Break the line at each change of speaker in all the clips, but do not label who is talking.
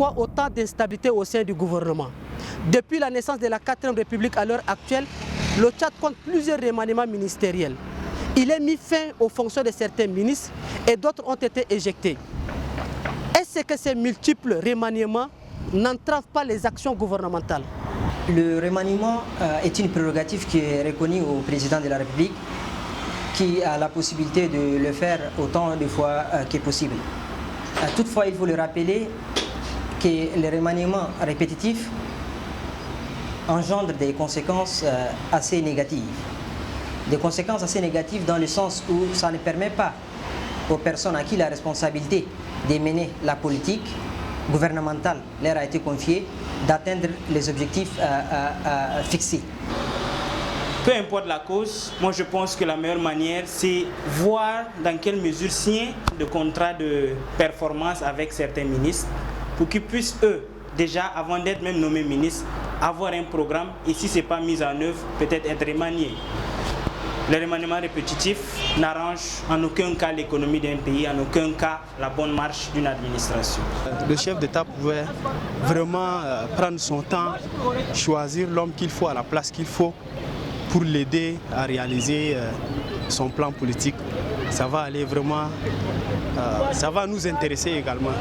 pourquoi autant d'instabilité au sein du gouvernement. Depuis la naissance de la 4e République à l'heure actuelle, le Tchad compte plusieurs remaniements ministériels. Il est mis fin aux fonctions de certains ministres et d'autres ont été éjectés. Est-ce que ces multiples remaniements n'entravent pas les actions gouvernementales?
Le remaniement est une prérogative qui est reconnue au président de la République, qui a la possibilité de le faire autant de fois que possible. Toutefois, il faut le rappeler que les remaniements répétitifs engendrent des conséquences assez négatives. Des conséquences assez négatives dans le sens où ça ne permet pas aux personnes à qui la responsabilité de mener la politique gouvernementale leur a été confiée d'atteindre les objectifs fixés.
Peu importe la cause, moi je pense que la meilleure manière c'est voir dans quelle mesure signer de contrats de performance avec certains ministres pour qu'ils puissent eux, déjà avant d'être même nommés ministres, avoir un programme et si ce n'est pas mis en œuvre, peut-être être remanié. Le remaniement répétitif n'arrange en aucun cas l'économie d'un pays, en aucun cas la bonne marche d'une administration.
Le chef d'État pouvait vraiment prendre son temps, choisir l'homme qu'il faut à la place qu'il faut pour l'aider à réaliser son plan politique. Ça va aller vraiment, ça va nous intéresser également.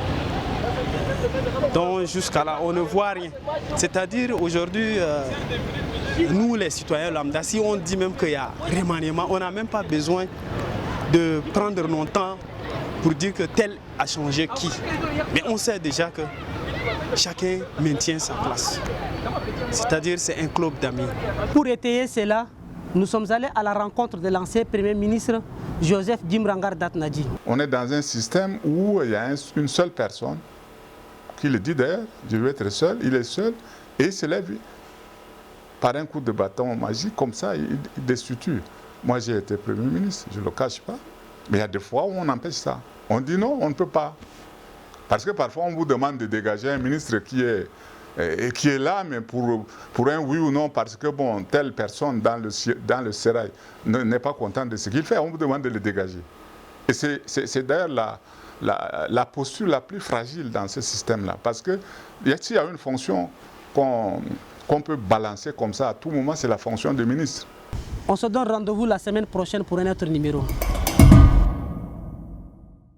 Donc jusqu'à là, on ne voit rien. C'est-à-dire aujourd'hui, nous les citoyens lambda, si on dit même qu'il y a remaniement, on n'a même pas besoin de prendre notre temps pour dire que tel a changé qui. Mais on sait déjà que chacun maintient sa place. C'est-à-dire c'est un club d'amis.
Pour étayer cela, nous sommes allés à la rencontre de l'ancien Premier ministre Joseph Dimrangar Datnadji.
On est dans un système où il y a une seule personne qui le dit d'ailleurs, je veux être seul, il est seul et il se lève par un coup de bâton magique, comme ça, il destitue. Moi j'ai été Premier ministre, je ne le cache pas, mais il y a des fois où on empêche ça. On dit non, on ne peut pas. Parce que parfois on vous demande de dégager un ministre qui est là, mais pour un oui ou non, parce que bon, telle personne dans le sérail n'est pas contente de ce qu'il fait, on vous demande de le dégager. Et c'est d'ailleurs la posture la plus fragile dans ce système-là, parce que s'il y a une fonction qu'on peut balancer comme ça à tout moment, c'est la fonction de ministre.
On se donne rendez-vous la semaine prochaine pour un autre numéro.